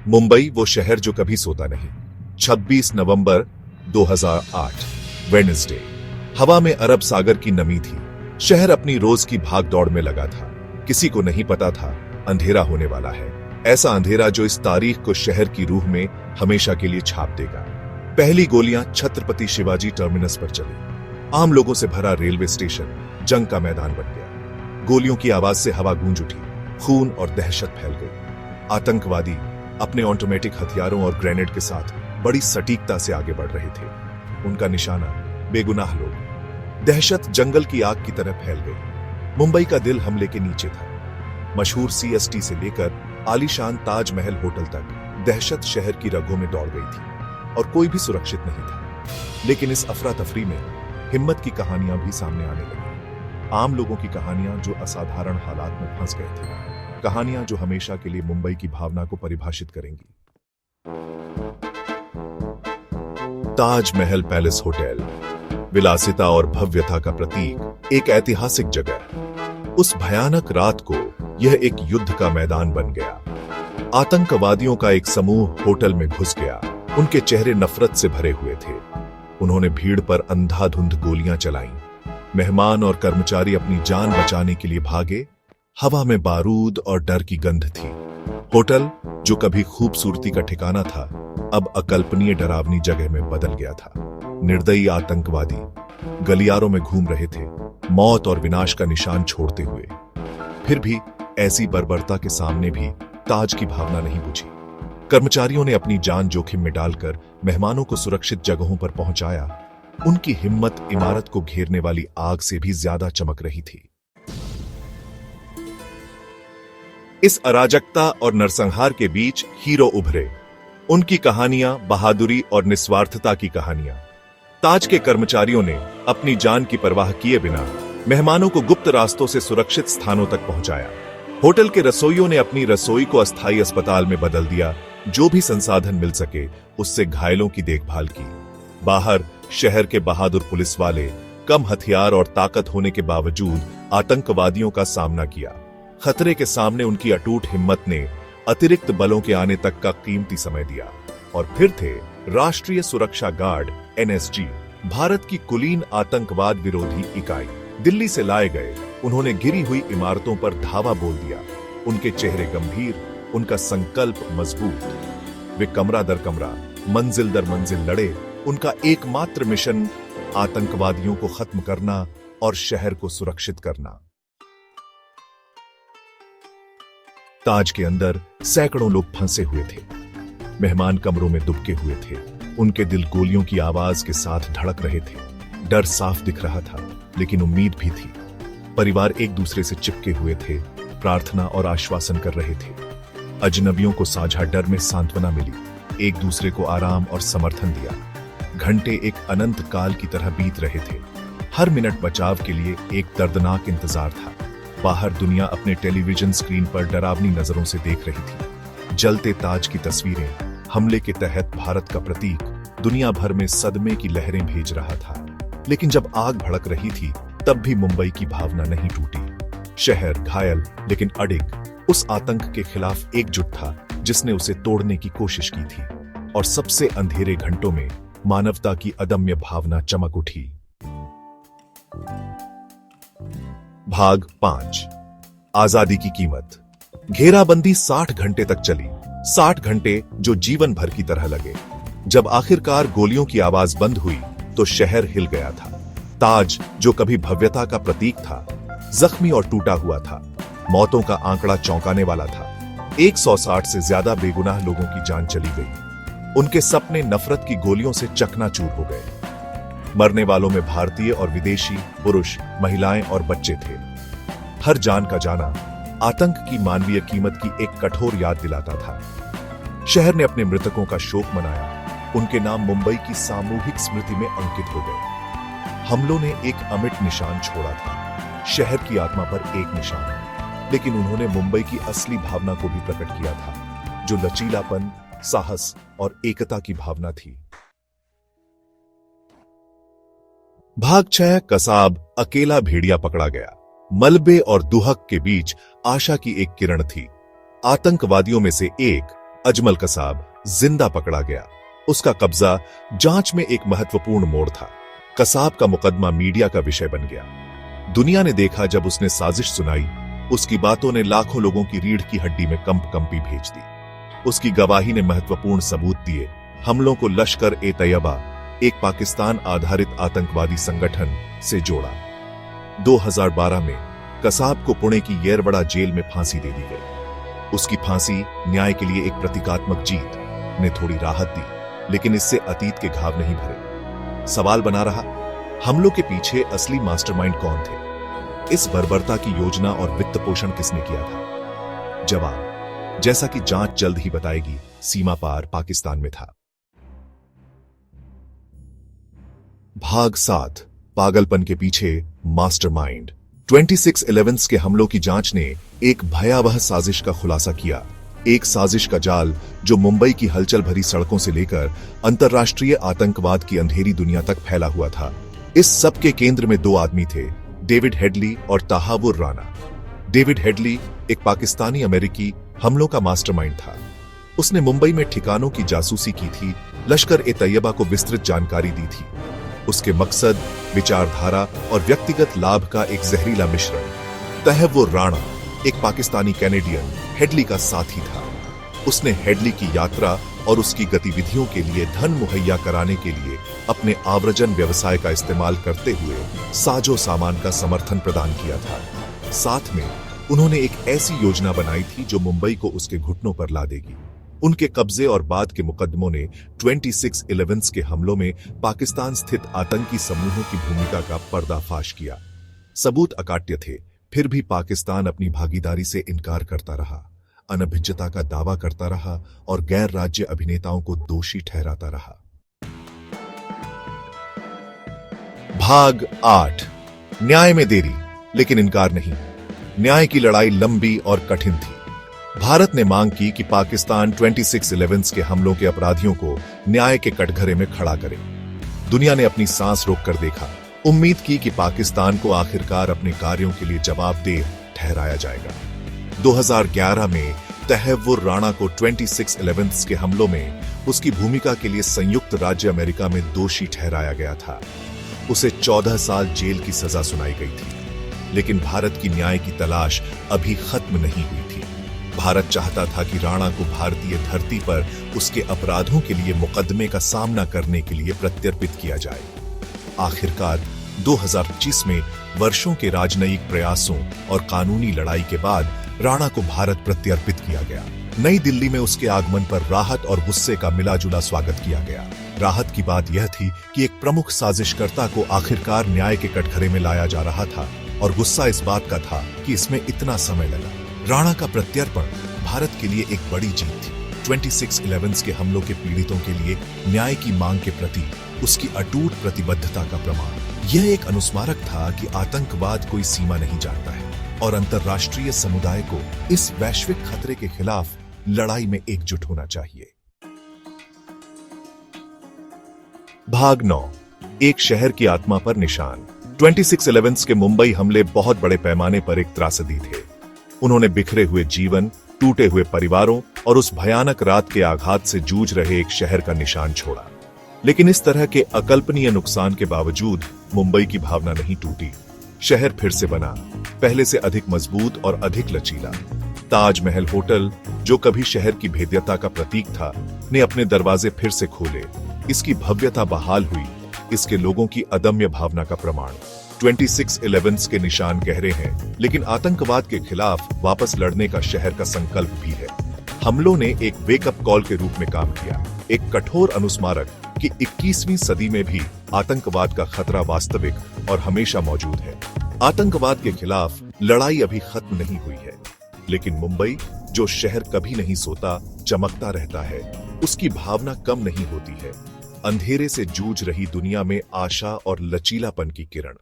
मुंबई वो शहर जो कभी सोता नहीं। 26 नवंबर 2008 वेडनेसडे। हवा में अरब सागर की नमी थी। शहर अपनी रोज की भाग दौड़ में लगा था। किसी को नहीं पता था अंधेरा होने वाला है। ऐसा अंधेरा जो इस तारीख को शहर की रूह में हमेशा के लिए छाप देगा। पहली गोलियां छत्रपति शिवाजी टर्मिनस पर चली। आम लोगों से भरा रेलवे स्टेशन जंग का मैदान बन गया। गोलियों की आवाज से हवा गूंज उठी। खून और दहशत फैल गई। आतंकवादी अपने ऑटोमेटिक हथियारों और ग्रेनेड के साथ बड़ी सटीकता से आगे बढ़ रहे थे। उनका निशाना बेगुनाह लोग। दहशत जंगल की आग की तरह फैल गई। मुंबई का दिल हमले के नीचे था। मशहूर सीएसटी से लेकर आलीशान ताजमहल होटल तक दहशत शहर की रगों में दौड़ गई थी और कोई भी सुरक्षित नहीं था। लेकिन इस अफरा तफरी में हिम्मत की कहानियां भी सामने आने लगी। आम लोगों की कहानियां जो असाधारण हालात में फंस गए थे। कहानियां जो हमेशा के लिए मुंबई की भावना को परिभाषित करेंगी। ताजमहल पैलेस होटल, विलासिता और भव्यता का प्रतीक, एक ऐतिहासिक जगह। उस भयानक रात को यह एक युद्ध का मैदान बन गया। आतंकवादियों का एक समूह होटल में घुस गया। उनके चेहरे नफरत से भरे हुए थे। उन्होंने भीड़ पर अंधाधुंध गोलियां चलाईं। मेहमान और कर्मचारी अपनी जान बचाने के लिए भागे। हवा में बारूद और डर की गंध थी। होटल जो कभी खूबसूरती का ठिकाना था, अब अकल्पनीय डरावनी जगह में बदल गया था। निर्दयी आतंकवादी गलियारों में घूम रहे थे, मौत और विनाश का निशान छोड़ते हुए। फिर भी ऐसी बर्बरता के सामने भी ताज की भावना नहीं बुझी। कर्मचारियों ने अपनी जान जोखिम में डालकर मेहमानों को सुरक्षित जगहों पर पहुंचाया। उनकी हिम्मत इमारत को घेरने वाली आग से भी ज्यादा चमक रही थी। इस अराजकता और नरसंहार के बीच हीरो उभरे। उनकी कहानियां बहादुरी और निस्वार्थता की कहानियां। ताज के कर्मचारियों ने अपनी जान की परवाह किए बिना मेहमानों को गुप्त रास्तों से सुरक्षित स्थानों तक पहुंचाया। होटल के रसोइयों ने अपनी रसोई को अस्थायी अस्पताल में बदल दिया। जो भी संसाधन मिल सके उससे घायलों की देखभाल की। बाहर शहर के बहादुर पुलिस वाले कम हथियार और ताकत होने के बावजूद आतंकवादियों का सामना किया। खतरे के सामने उनकी अटूट हिम्मत ने अतिरिक्त बलों के आने तक का कीमती समय दिया। और फिर थे राष्ट्रीय सुरक्षा गार्ड एनएसजी, भारत की कुलीन आतंकवाद विरोधी इकाई। दिल्ली से लाए गए। उन्होंने गिरी हुई इमारतों पर धावा बोल दिया। उनके चेहरे गंभीर, उनका संकल्प मजबूत। वे कमरा दर कमरा, मंजिल दर मंजिल लड़े। उनका एकमात्र मिशन आतंकवादियों को खत्म करना और शहर को सुरक्षित करना। ताज के अंदर सैकड़ों लोग फंसे हुए थे। मेहमान कमरों में दुबके हुए थे। उनके दिल गोलियों की आवाज के साथ धड़क रहे थे। डर साफ दिख रहा था, लेकिन उम्मीद भी थी। परिवार एक दूसरे से चिपके हुए थे, प्रार्थना और आश्वासन कर रहे थे। अजनबियों को साझा डर में सांत्वना मिली। एक दूसरे को आराम और समर्थन दिया। घंटे एक अनंत काल की तरह बीत रहे थे। हर मिनट बचाव के लिए एक दर्दनाक इंतजार था। बाहर दुनिया अपने टेलीविजन स्क्रीन पर डरावनी नजरों से देख रही थी। जलते ताज की तस्वीरें, हमले के तहत भारत का प्रतीक, दुनिया भर में सदमे की लहरें भेज रहा था। लेकिन जब आग भड़क रही थी, तब भी मुंबई की भावना नहीं टूटी। शहर घायल लेकिन अडिग उस आतंक के खिलाफ एकजुट था जिसने उसे तोड़ने की कोशिश की थी। और सबसे अंधेरे घंटों में मानवता की अदम्य भावना चमक उठी। भाग 5, आजादी की कीमत। घेराबंदी 60 घंटे तक चली। 60 घंटे जो जीवन भर की तरह लगे। जब आखिरकार गोलियों की आवाज बंद हुई तो शहर हिल गया था। ताज जो कभी भव्यता का प्रतीक था, जख्मी और टूटा हुआ था। मौतों का आंकड़ा चौंकाने वाला था। 160 से ज्यादा बेगुनाह लोगों की जान चली गई। उनके सपने नफरत की गोलियों से चकनाचूर हो गए। मरने वालों में भारतीय और विदेशी, पुरुष, महिलाएं और बच्चे थे। हर जान का जाना आतंक की मानवीय कीमत की एक कठोर याद दिलाता था। शहर ने अपने मृतकों का शोक मनाया। उनके नाम मुंबई की सामूहिक स्मृति में अंकित हो गए। हमलों ने एक अमिट निशान छोड़ा था, शहर की आत्मा पर एक निशान। लेकिन उन्होंने मुंबई की असली भावना को भी प्रकट किया था, जो लचीलापन, साहस और एकता की भावना थी। भाग 6, कसाब अकेला भेड़िया पकड़ा गया। मलबे और दुहक के बीच आशा की एक किरण थी। आतंकवादियों में से एक अजमल कसाब जिंदा पकड़ा गया। उसका कब्जा जांच में एक महत्वपूर्ण मोड़ था। कसाब का मुकदमा मीडिया का विषय बन गया। दुनिया ने देखा जब उसने साजिश सुनाई। उसकी बातों ने लाखों लोगों की रीढ़ की हड्डी में कंपी भेज दी। उसकी गवाही ने महत्वपूर्ण सबूत दिए। हमलों को लश्कर ए तैयबा, एक पाकिस्तान आधारित आतंकवादी संगठन, से जोड़ा। 2012 में कसाब को पुणे की येरवड़ा जेल में फांसी दे दी गई। उसकी फांसी न्याय के लिए एक प्रतीकात्मक जीत ने थोड़ी राहत दी, लेकिन इससे अतीत के घाव नहीं भरे। सवाल बना रहा, हमलों के पीछे असली मास्टरमाइंड कौन थे? इस बर्बरता की योजना और वित्त पोषण किसने किया था? जवाब, जैसा कि जांच जल्द ही बताएगी, सीमा पार पाकिस्तान में था। भाग 7, पागलपन के पीछे मास्टरमाइंड। 26/11 के हमलों की जांच ने एक भयावह साजिश का खुलासा किया। एक साजिश का जाल जो मुंबई की हलचल भरी सड़कों से लेकर अंतर्राष्ट्रीय आतंकवाद की अंधेरी दुनिया तक फैला हुआ था। इस सब के केंद्र में दो आदमी थे, डेविड हेडली और तहावुर राणा। डेविड हेडली एक पाकिस्तानी अमेरिकी हमलों का मास्टरमाइंड था। उसने मुंबई में ठिकानों की जासूसी की थी, लश्कर ए तैयबा को विस्तृत जानकारी दी थी। उसके मकसद, विचारधारा और व्यक्तिगत लाभ का एक जहरीला मिश्रण। तहावुर राणा एक पाकिस्तानी कैनेडियन हेडली का साथी था। उसने हेडली की यात्रा और उसकी गतिविधियों के लिए धन मुहैया कराने के लिए अपने आव्रजन व्यवसाय का इस्तेमाल करते हुए साजो सामान का समर्थन प्रदान किया था। साथ में उन्होंने एक ऐसी योजना बनाई थी जो मुंबई को उसके घुटनों पर ला देगी। उनके कब्जे और बाद के मुकदमों ने 26/11 के हमलों में पाकिस्तान स्थित आतंकी समूहों की भूमिका का पर्दाफाश किया। सबूत अकाट्य थे, फिर भी पाकिस्तान अपनी भागीदारी से इनकार करता रहा, अनभिज्ञता का दावा करता रहा और गैर राज्य अभिनेताओं को दोषी ठहराता रहा। भाग 8, न्याय में देरी लेकिन इनकार नहीं। न्याय की लड़ाई लंबी और कठिन थी। भारत ने मांग की कि पाकिस्तान 26/11 के हमलों के अपराधियों को न्याय के कटघरे में खड़ा करे। दुनिया ने अपनी सांस रोककर देखा, उम्मीद की कि पाकिस्तान को आखिरकार अपने कार्यों के लिए जवाबदेह ठहराया जाएगा। 2011 में तहावुर राणा को 26/11 के हमलों में उसकी भूमिका के लिए संयुक्त राज्य अमेरिका में दोषी ठहराया गया था। उसे 14 साल जेल की सजा सुनाई गई थी। लेकिन भारत की न्याय की तलाश अभी खत्म नहीं हुई थी। भारत चाहता था कि राणा को भारतीय धरती पर उसके अपराधों के लिए मुकदमे का सामना करने के लिए प्रत्यर्पित किया जाए। आखिरकार 2025 में वर्षों के राजनयिक प्रयासों और कानूनी लड़ाई के बाद राणा को भारत प्रत्यर्पित किया गया। नई दिल्ली में उसके आगमन पर राहत और गुस्से का मिलाजुला स्वागत किया गया। राहत की बात यह थी कि एक प्रमुख साजिशकर्ता को आखिरकार न्याय के कटघरे में लाया जा रहा था, और गुस्सा इस बात का था कि इसमें इतना समय लगा। राणा का प्रत्यर्पण भारत के लिए एक बड़ी जीत थी। 26/11 के हमलों के पीड़ितों के लिए न्याय की मांग के प्रति उसकी अटूट प्रतिबद्धता का प्रमाण। यह एक अनुस्मारक था कि आतंकवाद कोई सीमा नहीं जानता है और अंतर्राष्ट्रीय समुदाय को इस वैश्विक खतरे के खिलाफ लड़ाई में एकजुट होना चाहिए। भाग 9, एक शहर की आत्मा पर निशान। 26/11 के मुंबई हमले बहुत बड़े पैमाने पर एक त्रासदी थे। उन्होंने बिखरे हुए जीवन, टूटे हुए परिवारों और उस भयानक रात के आघात से जूझ रहे एक शहर का निशान छोड़ा। लेकिन इस तरह के अकल्पनीय नुकसान के बावजूद मुंबई की भावना नहीं टूटी। शहर फिर से बना, पहले से अधिक मजबूत और अधिक लचीला। ताजमहल होटल, जो कभी शहर की भेद्यता का प्रतीक था, ने अपने दरवाजे फिर से खोले। इसकी भव्यता बहाल हुई, इसके लोगों की अदम्य भावना का प्रमाण। 26/11 के निशान गहरे हैं, लेकिन आतंकवाद के खिलाफ वापस लड़ने का शहर का संकल्प भी है। हमलों ने एक वेकअप कॉल के रूप में काम किया, एक कठोर अनुस्मारक कि 21वीं सदी में भी आतंकवाद का खतरा वास्तविक और हमेशा मौजूद है। आतंकवाद के खिलाफ लड़ाई अभी खत्म नहीं हुई है, लेकिन मुंबई, जो शहर कभी नहीं सोता, चमकता रहता है, उसकी भावना कम नहीं होती है। अंधेरे से जूझ रही दुनिया में आशा और लचीलापन की किरण।